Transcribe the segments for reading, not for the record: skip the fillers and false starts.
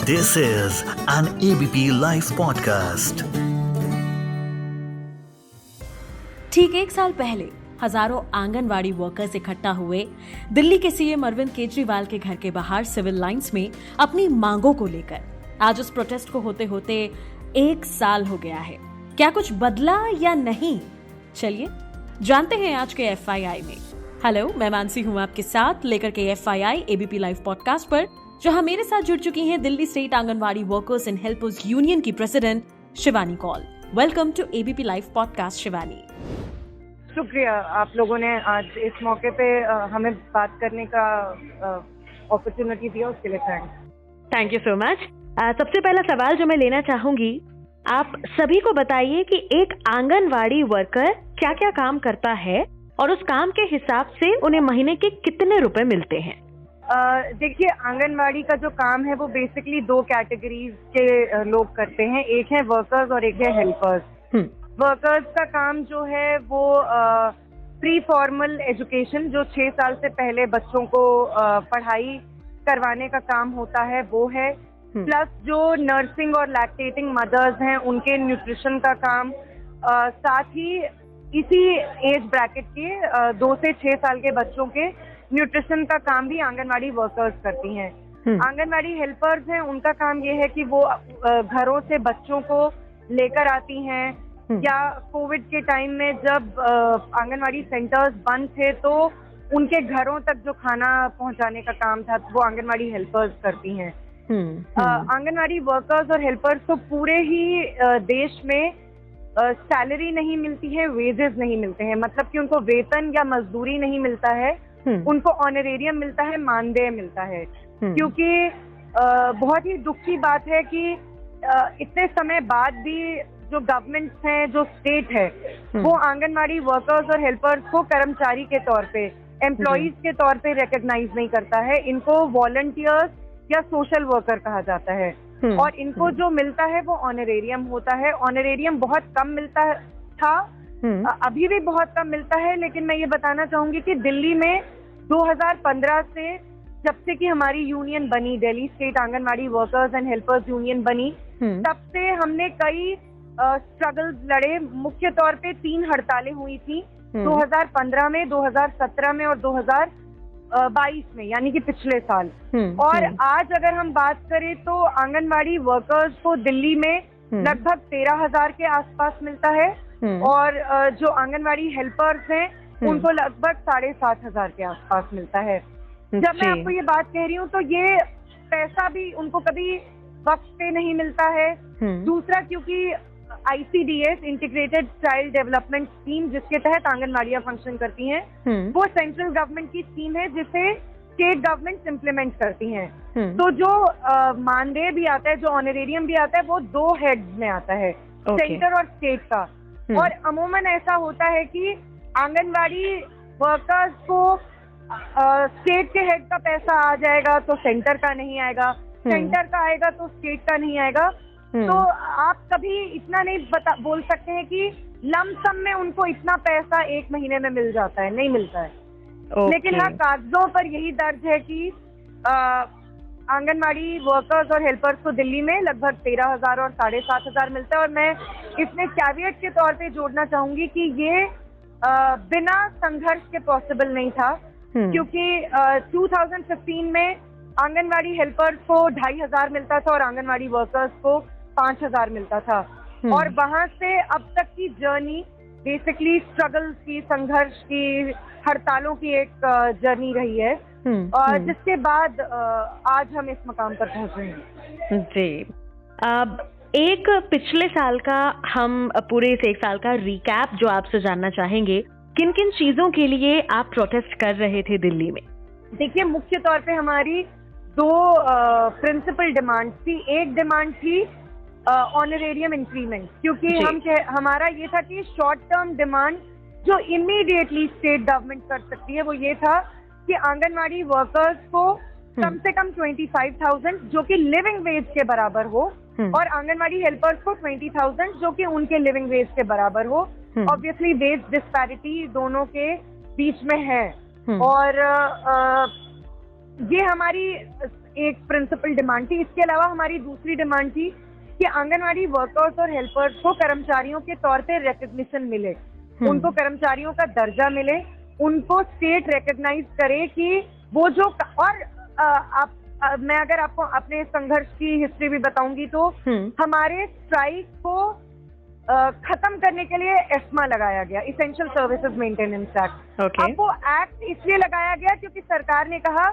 This is an ABP Life podcast. ठीक एक साल पहले हजारों आंगनवाड़ी वर्कर्स इकट्ठा हुए दिल्ली के सीएम अरविंद केजरीवाल के घर के बाहर सिविल लाइंस में अपनी मांगों को लेकर। आज उस प्रोटेस्ट को होते होते एक साल हो गया है। क्या कुछ बदला या नहीं? चलिए जानते हैं आज के FII में। हेलो, मैं मानसी हूं आपके साथ लेकर के FII ABP लाइव पॉडकास्ट पर, जहां मेरे साथ जुड़ चुकी हैं Delhi state anganwadi workers and helpers union की president Shivani Kaul. Welcome to ABP live podcast Shivani. शुक्रिया, आप लोगों ने आज इस मौके पे हमें बात करने का अपॉर्चुनिटी दिया, उसके लिए थैंक यू सो मच। सबसे पहला सवाल जो मैं लेना चाहूंगी, आप सभी को बताइए कि एक आंगनवाड़ी वर्कर क्या क्या काम करता है और उस काम के हिसाब से उन्हें महीने के कितने रुपए मिलते हैं। देखिए, आंगनवाड़ी का जो काम है वो बेसिकली दो कैटेगरीज के लोग करते हैं। एक है वर्कर्स और एक है हेल्पर्स। वर्कर्स का काम जो है वो प्री फॉर्मल एजुकेशन, जो 6 साल से पहले बच्चों को पढ़ाई करवाने का काम होता है, वो है। प्लस जो नर्सिंग और लैक्टेटिंग मदर्स हैं उनके न्यूट्रिशन का काम, साथ ही इसी एज ब्रैकेट के 2 से 6 साल के बच्चों के न्यूट्रिशन का काम भी आंगनवाड़ी वर्कर्स करती हैं। आंगनवाड़ी हेल्पर्स हैं, उनका काम ये है कि वो घरों से बच्चों को लेकर आती हैं, या कोविड के टाइम में जब आंगनवाड़ी सेंटर्स बंद थे तो उनके घरों तक जो खाना पहुंचाने का काम था वो आंगनवाड़ी हेल्पर्स करती हैं। आंगनवाड़ी वर्कर्स और हेल्पर्स को पूरे ही देश में सैलरी नहीं मिलती है, वेजेस नहीं मिलते हैं। मतलब कि उनको वेतन या मजदूरी नहीं मिलता है, उनको ऑनरेरियम मिलता है, मानदेय मिलता है। क्योंकि बहुत ही दुख की बात है कि इतने समय बाद भी जो गवर्नमेंट है, जो स्टेट है, वो आंगनवाड़ी वर्कर्स और हेल्पर्स को कर्मचारी के तौर पे, एम्प्लॉइज के तौर पे रिकॉग्नाइज नहीं करता है। इनको वॉलंटियर्स या सोशल वर्कर कहा जाता है और इनको जो मिलता है वो ऑनरेरियम होता है। ऑनरेरियम बहुत कम मिलता था, अभी भी बहुत कम मिलता है। लेकिन मैं ये बताना चाहूंगी कि दिल्ली में 2015 से, जब से कि हमारी यूनियन बनी, Delhi state anganwadi workers and helpers union बनी, तब से हमने कई स्ट्रगल्स लड़े। मुख्य तौर पे 3 हड़तालें हुई थी 2015 में, 2017 में और 2022 में, यानी कि पिछले साल। और आज अगर हम बात करें तो आंगनवाड़ी वर्कर्स को दिल्ली में लगभग 13,000 के आसपास मिलता है और जो आंगनवाड़ी हेल्पर्स हैं उनको लगभग 7,500 के आसपास मिलता है। जब मैं आपको ये बात कह रही हूँ तो ये पैसा भी उनको कभी वक्त पे नहीं मिलता है। दूसरा, क्योंकि ICDS integrated child development scheme, जिसके तहत आंगनवाड़ियां फंक्शन करती हैं, वो सेंट्रल गवर्नमेंट की स्कीम है जिसे स्टेट गवर्नमेंट इम्प्लीमेंट करती हैं। तो जो मानदेय भी आता है, जो ऑनरेरियम भी आता है, वो 2 हेड्स में आता है, सेंटर और स्टेट का। और अमूमन ऐसा होता है कि आंगनवाड़ी वर्कर्स को स्टेट के हेड का पैसा आ जाएगा तो सेंटर का नहीं आएगा, सेंटर का आएगा तो स्टेट का नहीं आएगा। तो आप कभी इतना नहीं बोल सकते हैं कि लमसम में उनको इतना पैसा 1 महीने में मिल जाता है, नहीं मिलता है। लेकिन हाँ, कागजों पर यही दर्ज है कि आंगनवाड़ी वर्कर्स और हेल्पर्स को दिल्ली में लगभग 13,000 और 7,500 मिलता है। और मैं इसमें कैविएट के तौर पे जोड़ना चाहूंगी कि ये बिना संघर्ष के पॉसिबल नहीं था, क्योंकि 2015 में आंगनवाड़ी हेल्पर्स को 2,500 मिलता था और आंगनवाड़ी वर्कर्स को 5,000 मिलता था। और वहां से अब तक की जर्नी बेसिकली स्ट्रगल्स की, संघर्ष की, हड़तालों की एक जर्नी रही है, और जिसके बाद आज हम इस मकाम पर पहुंचे हैं। जी, अब एक पिछले साल का, हम पूरे इस 1 साल का रिकैप जो आपसे जानना चाहेंगे, किन किन चीजों के लिए आप प्रोटेस्ट कर रहे थे दिल्ली में? देखिए, मुख्य तौर पे हमारी 2 प्रिंसिपल डिमांड थी। एक डिमांड थी ऑनरेरियम इंक्रीमेंट, क्योंकि हमारा ये था कि शॉर्ट टर्म डिमांड जो इमीडिएटली स्टेट गवर्नमेंट कर सकती है वो ये था कि आंगनवाड़ी वर्कर्स को कम से कम 25,000 जो कि लिविंग वेज के बराबर हो, और आंगनवाड़ी हेल्पर्स को 20,000 जो कि उनके लिविंग वेज के बराबर हो। ऑब्वियसली वेज डिस्पैरिटी दोनों के बीच में है, और ये हमारी एक प्रिंसिपल डिमांड थी। इसके अलावा हमारी दूसरी डिमांड थी कि आंगनवाड़ी वर्कर्स और हेल्पर्स को कर्मचारियों के तौर पे रिकग्निशन मिले, उनको कर्मचारियों का दर्जा मिले, उनको स्टेट रिकग्नाइज करे कि वो जो और मैं अगर आपको अपने संघर्ष की हिस्ट्री भी बताऊंगी तो हमारे स्ट्राइक को खत्म करने के लिए एस्मा लगाया गया, इसेंशियल सर्विसेज मेंटेनेंस एक्ट। अब वो एक्ट इसलिए लगाया गया क्योंकि सरकार ने कहा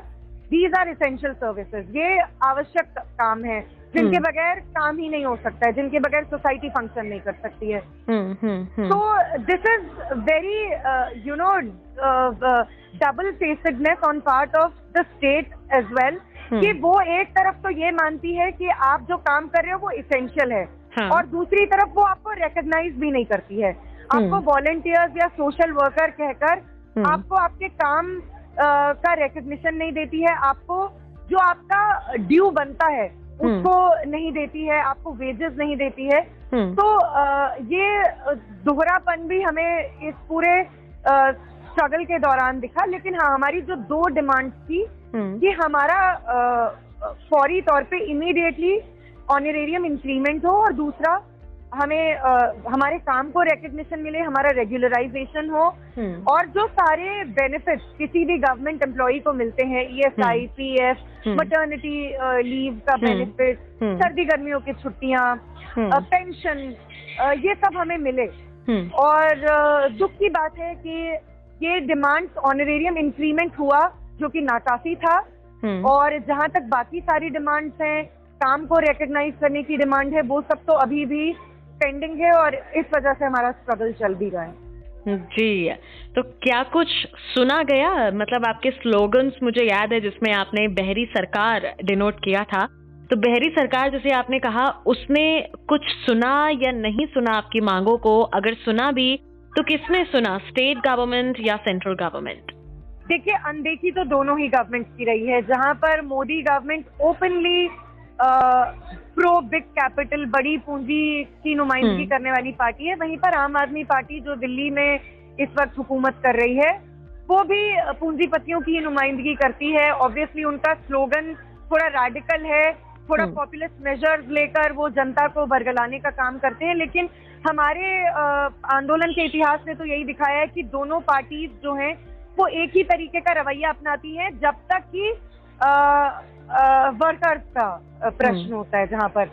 दीज आर इसेंशियल सर्विसेज, ये आवश्यक काम है जिनके बगैर काम ही नहीं हो सकता है, जिनके बगैर सोसाइटी फंक्शन नहीं कर सकती है। तो this is very double facedness on part of the state as well, कि वो एक तरफ तो ये मानती है कि आप जो काम कर रहे हो वो इसेंशियल है, और दूसरी तरफ वो आपको रिकॉग्नाइज भी नहीं करती है, आपको वॉलंटियर्स या सोशल वर्कर कहकर आपको आपके काम का रिकॉग्निशन नहीं देती है, आपको जो आपका ड्यू बनता है उसको नहीं देती है, आपको वेजेस नहीं देती है। तो ये दोहरापन भी हमें इस पूरे स्ट्रगल के दौरान दिखा। लेकिन हाँ, हमारी जो दो डिमांड्स थी कि हमारा फौरी तौर पे इमीडिएटली ऑनरेरियम इंक्रीमेंट हो, और दूसरा हमें हमारे काम को रिकग्निशन मिले, हमारा रेगुलराइजेशन हो, और जो सारे बेनिफिट्स किसी भी गवर्नमेंट एम्प्लॉई को मिलते हैं, ESI, PF, मैटरनिटी लीव का बेनिफिट, सर्दी गर्मियों की छुट्टियां, पेंशन, ये सब हमें मिले। और दुख की बात है कि ये डिमांड्स ऑनरेरियम इंक्रीमेंट हुआ जो कि नाकाफी था, और जहां तक बाकी सारी डिमांड्स हैं, काम को रिकॉग्नाइज करने की डिमांड है, वो सब तो अभी भी पेंडिंग है, और इस वजह से हमारा स्ट्रगल चल भी रहा है। जी, तो क्या कुछ सुना गया? मतलब आपके स्लोगन्स मुझे याद है जिसमें आपने बहरी सरकार डिनोट किया था, तो बहरी सरकार जैसे आपने कहा, उसने कुछ सुना या नहीं सुना आपकी मांगों को? अगर सुना भी तो किसने सुना, स्टेट गवर्नमेंट या सेंट्रल गवर्नमेंट? देखिए, अनदेखी तो दोनों ही गवर्नमेंट की रही है। जहां पर Modi government openly pro big capital, बड़ी पूंजी की नुमाइंदगी करने वाली पार्टी है, वहीं पर आम आदमी पार्टी जो दिल्ली में इस वक्त हुकूमत कर रही है, वो भी पूंजीपतियों की नुमाइंदगी करती है। ऑब्वियसली उनका स्लोगन थोड़ा रैडिकल है, थोड़ा पॉपुलिस्ट मेजर्स लेकर वो जनता को बरगलाने का काम करते हैं, लेकिन हमारे आंदोलन के इतिहास ने तो यही दिखाया है कि दोनों पार्टीज जो हैं वो एक ही तरीके का रवैया अपनाती हैं, जब तक कि वर्कर्स का प्रश्न होता है। जहां पर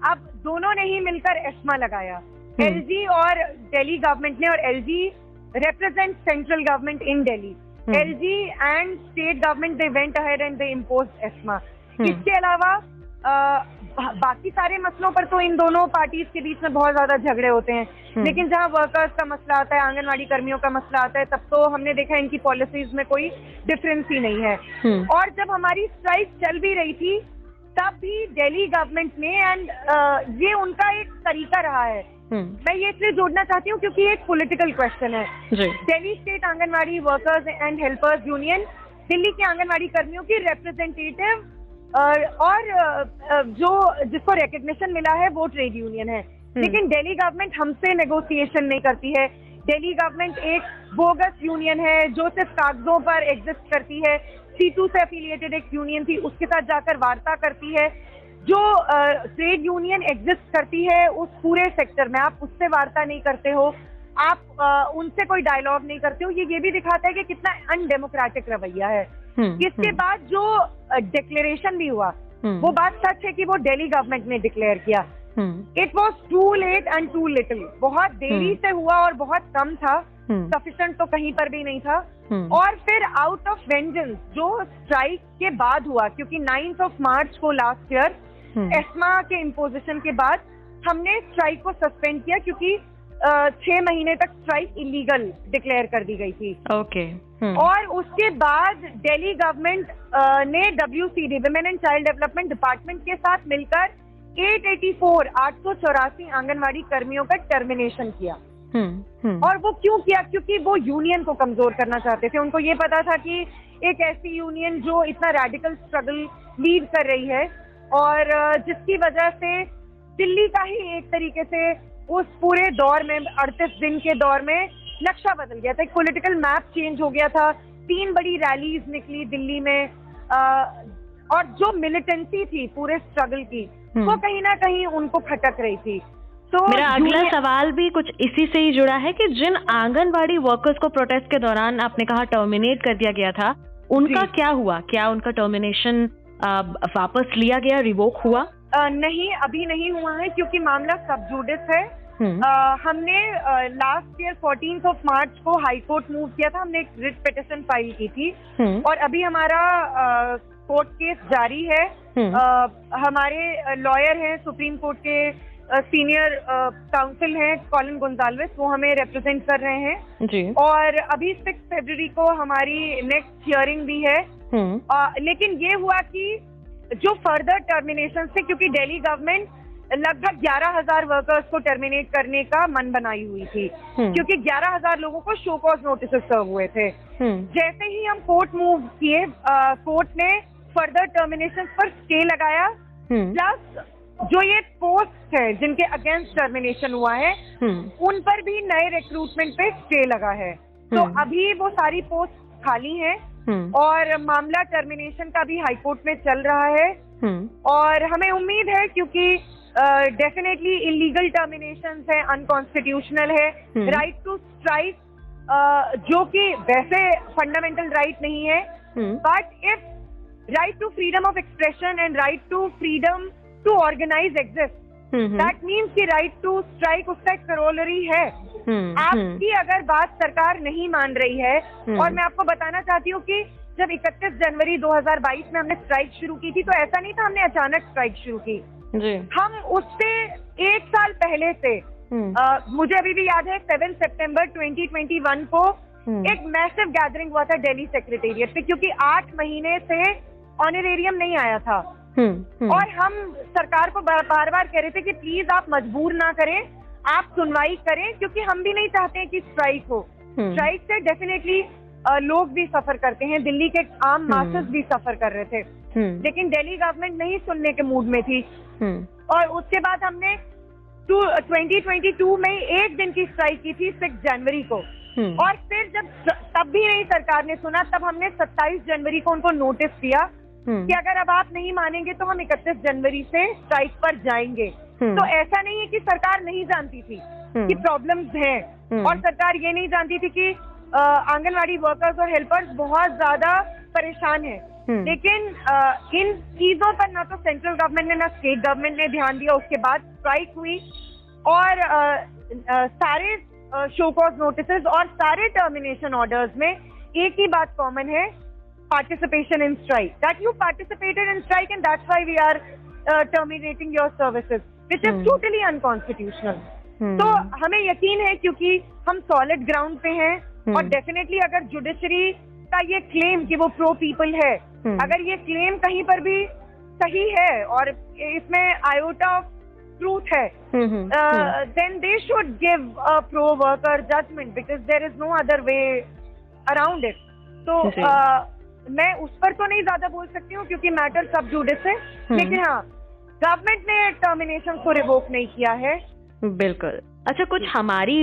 अब दोनों ने ही मिलकर एस्मा लगाया, LG और दिल्ली गवर्नमेंट ने, और LG represents central government in Delhi. LG and state government, they went ahead and they imposed ESMA. इसके अलावा बाकी सारे मसलों पर तो इन दोनों पार्टीज के बीच में बहुत ज्यादा झगड़े होते हैं, लेकिन जहां वर्कर्स का मसला आता है, आंगनवाड़ी कर्मियों का मसला आता है, तब तो हमने देखा इनकी पॉलिसीज में कोई डिफरेंस ही नहीं है। और जब हमारी स्ट्राइक चल भी रही थी तब भी दिल्ली गवर्नमेंट ने, एंड ये उनका एक तरीका रहा है, मैं ये इसलिए जोड़ना चाहती हूँ क्योंकि एक पॉलिटिकल क्वेश्चन है। Delhi state anganwadi workers and helpers union Delhi के आंगनवाड़ी कर्मियों की रिप्रेजेंटेटिव और जो जिसको रिकग्निशन मिला है वो ट्रेड यूनियन है, लेकिन दिल्ली गवर्नमेंट हमसे नेगोशिएशन नहीं करती है। दिल्ली गवर्नमेंट एक बोगस यूनियन है जो सिर्फ कागजों पर एग्जिस्ट करती है। C2 से एफिलिएटेड एक यूनियन थी, उसके साथ जाकर वार्ता करती है। जो ट्रेड यूनियन एग्जिस्ट करती है उस पूरे सेक्टर में, आप उससे वार्ता नहीं करते हो, आप उनसे कोई डायलॉग नहीं करते हो। ये भी दिखाता है कि कितना अनडेमोक्रेटिक रवैया है। इसके बाद जो डिक्लेरेशन भी हुआ, वो बात सच है कि वो दिल्ली गवर्नमेंट ने डिक्लेयर किया। It was too late and too little, बहुत देरी से हुआ और बहुत कम था, सफिशिएंट तो कहीं पर भी नहीं था। और फिर आउट ऑफ वेंजेंस जो स्ट्राइक के बाद हुआ, क्योंकि 9 मार्च को लास्ट ईयर एस्मा के इम्पोजिशन के बाद हमने स्ट्राइक को सस्पेंड किया, क्योंकि 6 महीने तक स्ट्राइक इलीगल डिक्लेयर कर दी गई थी। और उसके बाद दिल्ली गवर्नमेंट ने WCD, women and child development department के साथ मिलकर 884 आंगनवाड़ी कर्मियों का टर्मिनेशन किया। और वो क्यों किया? क्योंकि वो यूनियन को कमजोर करना चाहते थे। उनको ये पता था कि एक ऐसी यूनियन जो इतना रैडिकल स्ट्रगल लीड कर रही है और जिसकी वजह से दिल्ली का ही एक तरीके से उस पूरे दौर में 38 दिन के दौर में नक्शा बदल गया था, एक पॉलिटिकल मैप चेंज हो गया था। 3 बड़ी रैलीज निकली दिल्ली में, और जो मिलिटेंसी थी पूरे स्ट्रगल की, वो कहीं ना कहीं उनको खटक रही थी। तो मेरा अगला सवाल भी कुछ इसी से ही जुड़ा है कि जिन आंगनवाड़ी वर्कर्स को प्रोटेस्ट के दौरान आपने कहा टर्मिनेट कर दिया गया था, उनका क्या हुआ? क्या उनका टर्मिनेशन वापस लिया गया, रिवोक हुआ? नहीं, अभी नहीं हुआ है क्योंकि मामला सब जुडिस है। हमने लास्ट ईयर 14 मार्च को हाई कोर्ट मूव किया था, हमने एक रिट पिटिशन फाइल की थी और अभी हमारा कोर्ट केस जारी है। हमारे लॉयर हैं, सुप्रीम कोर्ट के सीनियर काउंसिल हैं कॉलिन गोंजाल्विस, वो हमें रिप्रेजेंट कर रहे हैं जी। और अभी 6 फरवरी को हमारी नेक्स्ट हियरिंग भी है। लेकिन ये हुआ कि जो फर्दर टर्मिनेशन थे, क्योंकि दिल्ली गवर्नमेंट लगभग 11,000 वर्कर्स को टर्मिनेट करने का मन बनाई हुई थी, क्योंकि 11,000 लोगों को शो कॉज नोटिस सर्व हुए थे। जैसे ही हम कोर्ट मूव किए, कोर्ट ने फर्दर टर्मिनेशन पर स्टे लगाया, प्लस जो ये पोस्ट है जिनके अगेंस्ट टर्मिनेशन हुआ है, उन पर भी नए रिक्रूटमेंट पे स्टे लगा है। तो अभी वो सारी पोस्ट खाली हैं और मामला टर्मिनेशन का भी हाई कोर्ट में चल रहा है। और हमें उम्मीद है, क्योंकि डेफिनेटली इलीगल टर्मिनेशन है, अनकॉन्स्टिट्यूशनल है। राइट टू स्ट्राइक, जो कि वैसे फंडामेंटल राइट नहीं है, but if right to freedom of expression and right to freedom to organise exist, that means कि राइट टू स्ट्राइक उसका एक करोलरी है। आपकी अगर बात सरकार नहीं मान रही है, और मैं आपको बताना चाहती हूँ कि जब 31 जनवरी 2022 में हमने स्ट्राइक शुरू की थी, तो ऐसा नहीं था हमने अचानक स्ट्राइक शुरू की जी। हम उससे 1 साल पहले से, मुझे अभी भी याद है 7 सितंबर 2021 को एक मैसिव गैदरिंग हुआ था दिल्ली सेक्रेटेरिएट पे, क्योंकि 8 महीने से ऑनरेरियम नहीं आया था। और हम सरकार को बार बार कह रहे थे कि प्लीज आप मजबूर ना करें, आप सुनवाई करें, क्योंकि हम भी नहीं चाहते कि स्ट्राइक हो। स्ट्राइक से डेफिनेटली लोग भी सफर करते हैं, दिल्ली के आम मासेस भी सफर कर रहे थे, लेकिन दिल्ली गवर्नमेंट नहीं सुनने के मूड में थी। और उसके बाद हमने 2022 में 1 दिन की स्ट्राइक की थी 6 जनवरी को, और फिर जब तब भी नहीं सरकार ने सुना, तब हमने 27 जनवरी को उनको नोटिस दिया कि अगर अब आप नहीं मानेंगे तो हम 31 जनवरी से स्ट्राइक पर जाएंगे। तो ऐसा नहीं है कि सरकार नहीं जानती थी कि प्रॉब्लम्स हैं, और सरकार ये नहीं जानती थी कि आंगनवाड़ी वर्कर्स और हेल्पर्स बहुत ज्यादा परेशान हैं। लेकिन इन चीजों पर ना तो सेंट्रल गवर्नमेंट ने ना स्टेट गवर्नमेंट ने ध्यान दिया। उसके बाद स्ट्राइक हुई और सारे शो कॉज नोटिसेस और सारे टर्मिनेशन ऑर्डर्स में एक ही बात कॉमन है, participation in strike, that you participated in strike and that's why we are terminating your services, which is totally unconstitutional. तो हमें यकीन है, क्योंकि हम सॉलिड ग्राउंड पे हैं, और डेफिनेटली अगर जुडिशरी का ये क्लेम कि वो प्रो पीपल है, अगर ये क्लेम कहीं पर भी सही है और इसमें आयोटा ऑफ ट्रूथ है, then they should give a pro worker judgment because there is no other way around it. तो मैं उस पर तो नहीं ज्यादा बोल सकती हूँ क्योंकि मैटर सब जुडिस है, लेकिन हाँ, गवर्नमेंट ने टर्मिनेशन को रिवोक नहीं किया है। बिल्कुल। अच्छा, कुछ हमारी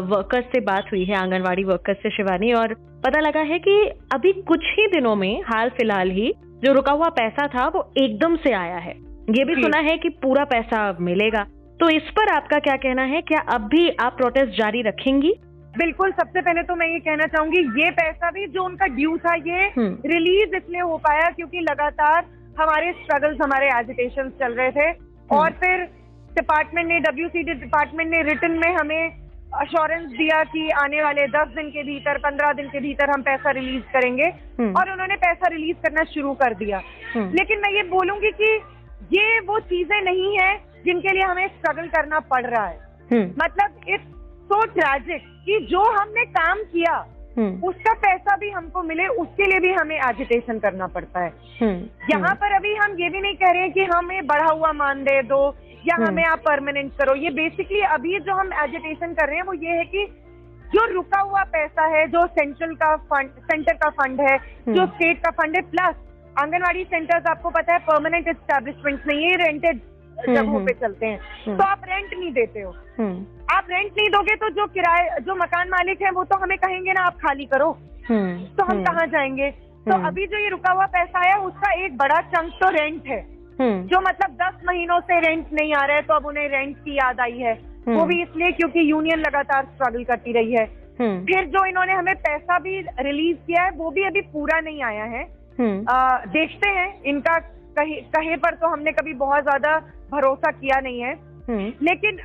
वर्कर्स से बात हुई है, आंगनवाड़ी वर्कर्स से शिवानी, और पता लगा है कि अभी कुछ ही दिनों में, हाल फिलहाल ही, जो रुका हुआ पैसा था वो एकदम से आया है। ये भी सुना है कि पूरा पैसा मिलेगा, तो इस पर आपका क्या कहना है? क्या अब भी आप प्रोटेस्ट जारी रखेंगी? बिल्कुल। सबसे पहले तो मैं ये कहना चाहूंगी, ये पैसा भी जो उनका ड्यू था, ये रिलीज इसलिए हो पाया क्योंकि लगातार हमारे स्ट्रगल्स, हमारे एजिटेशन चल रहे थे, और फिर डिपार्टमेंट ने, WCD डिपार्टमेंट ने रिटन में हमें अश्योरेंस दिया कि आने वाले 10 दिन के भीतर, 15 दिन के भीतर हम पैसा रिलीज करेंगे, और उन्होंने पैसा रिलीज करना शुरू कर दिया। लेकिन मैं ये बोलूंगी कि ये वो चीजें नहीं है जिनके लिए हमें स्ट्रगल करना पड़ रहा है। मतलब इट्स सो ट्रैजिक कि जो हमने काम किया उसका पैसा भी हमको मिले, उसके लिए भी हमें एजिटेशन करना पड़ता है। यहाँ पर अभी हम ये भी नहीं कह रहे हैं कि हमें बढ़ा हुआ मानदेय दो या हमें आप परमानेंट करो। ये बेसिकली अभी जो हम एजिटेशन कर रहे हैं वो ये है कि जो रुका हुआ पैसा है, जो सेंटर का फंड है, जो स्टेट का फंड है, प्लस आंगनवाड़ी सेंटर्स आपको पता है परमानेंट एस्टैब्लिशमेंट्स नहीं है, रेंटेड जगहों पे चलते हैं, तो आप रेंट नहीं देते हो। आप रेंट नहीं दोगे तो जो मकान मालिक है वो तो हमें कहेंगे ना आप खाली करो, तो हम कहाँ जाएंगे? तो अभी जो ये रुका हुआ पैसा है उसका एक बड़ा चंक तो रेंट है, जो मतलब 10 महीनों से रेंट नहीं आ रहा है, तो अब उन्हें रेंट की याद आई है। वो भी इसलिए क्योंकि यूनियन लगातार स्ट्रगल करती रही है। फिर जो इन्होंने हमें पैसा भी रिलीज किया है वो भी अभी पूरा नहीं आया है। देखते हैं, इनका कहे पर तो हमने कभी बहुत ज्यादा भरोसा किया नहीं है, लेकिन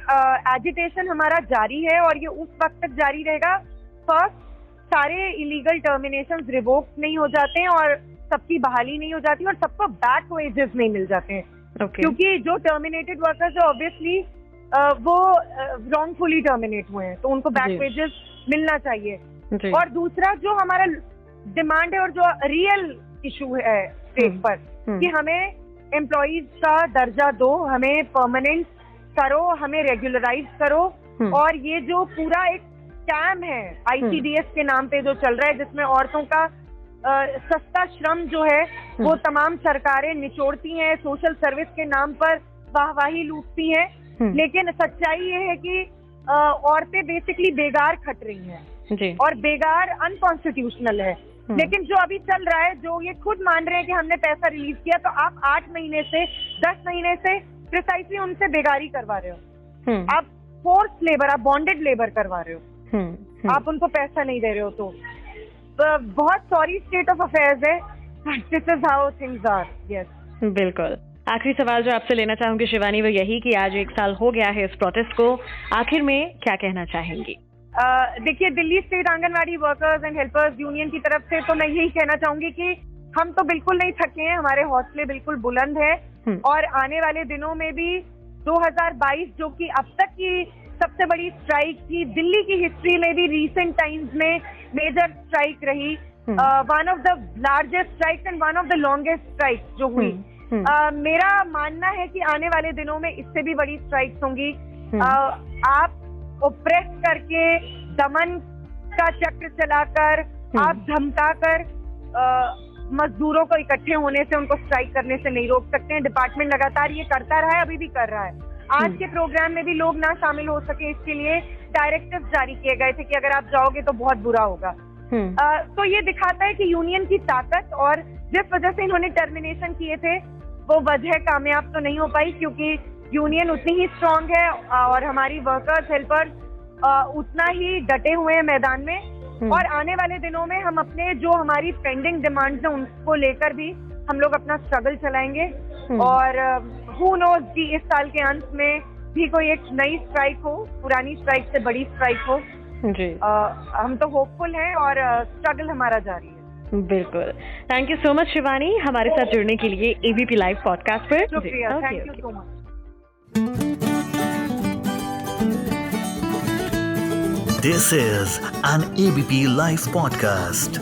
एजिटेशन हमारा जारी है और ये उस वक्त तक जारी रहेगा। फर्स्ट, सारे इलीगल टर्मिनेशंस रिवोक नहीं हो जाते हैं और सबकी बहाली नहीं हो जाती और सबको बैक वेजेस नहीं मिल जाते हैं। क्योंकि जो टर्मिनेटेड वर्कर्स है ऑब्वियसली वो रॉन्गफुली टर्मिनेट हुए हैं, तो उनको बैक वेजेस मिलना चाहिए। और दूसरा जो हमारा डिमांड है और जो रियल इशू है स्टेट पर, कि हमें एम्प्लॉइज का दर्जा दो, हमें परमानेंट करो, हमें रेगुलराइज करो। और ये जो पूरा एक स्कैम है ICDS के नाम पे जो चल रहा है, जिसमें औरतों का सस्ता श्रम जो है वो तमाम सरकारें निचोड़ती हैं, सोशल सर्विस के नाम पर वाहवाही लूटती हैं, लेकिन सच्चाई ये है कि औरतें बेसिकली बेगार खट रही हैं और बेगार अनकॉन्स्टिट्यूशनल है। लेकिन जो अभी चल रहा है, जो ये खुद मान रहे हैं कि हमने पैसा रिलीज किया, तो आप 8 महीने से 10 महीने से प्रिसाइसली उनसे बेगारी करवा रहे हो। आप फोर्स लेबर, आप बॉन्डेड लेबर करवा रहे हो, आप उनको पैसा नहीं दे रहे हो। तो बहुत सॉरी स्टेट ऑफ अफेयर्स है, this is how things are. Yes, बिल्कुल। आखिरी सवाल जो आपसे लेना चाहूंगी शिवानी वो यही कि आज 1 साल हो गया है इस प्रोटेस्ट को, आखिर में क्या कहना चाहेंगी? देखिए, Delhi state anganwadi workers and helpers union की तरफ से तो मैं यही कहना चाहूंगी कि हम तो बिल्कुल नहीं थके हैं, हमारे हौसले बिल्कुल बुलंद है और आने वाले दिनों में भी 2022 जो कि अब तक की सबसे बड़ी स्ट्राइक थी दिल्ली की हिस्ट्री में, भी रिसेंट टाइम्स में मेजर स्ट्राइक रही, one of the largest strike and one of the longest strike जो हुई। मेरा मानना है कि आने वाले दिनों में इससे भी बड़ी स्ट्राइक्स होंगी। आप ओप्रेस करके, दमन का चक्र चलाकर, आप धमकाकर मजदूरों को इकट्ठे होने से, उनको स्ट्राइक करने से नहीं रोक सकते हैं। डिपार्टमेंट लगातार ये करता रहा है, अभी भी कर रहा है। आज के प्रोग्राम में भी लोग ना शामिल हो सके, इसके लिए डायरेक्टिव जारी किए गए थे कि अगर आप जाओगे तो बहुत बुरा होगा। तो ये दिखाता है कि यूनियन की ताकत, और जिस वजह से इन्होंने टर्मिनेशन किए थे वो वजह कामयाब तो नहीं हो पाई, क्योंकि यूनियन उतनी ही स्ट्रांग है और हमारी वर्कर्स हेल्पर्स उतना ही डटे हुए हैं मैदान में। और आने वाले दिनों में हम अपने जो हमारी पेंडिंग डिमांड्स हैं उनको लेकर भी हम लोग अपना स्ट्रगल चलाएंगे। और हु नोज कि इस साल के अंत में भी कोई एक नई स्ट्राइक हो, पुरानी स्ट्राइक से बड़ी स्ट्राइक हो जी। हम तो होपफुल हैं और स्ट्रगल हमारा जारी है। बिल्कुल। Thank you so much Shivani, हमारे साथ जुड़ने के लिए ABP लाइव पॉडकास्ट पर। शुक्रिया, thank you so much. This is an ABP Live podcast.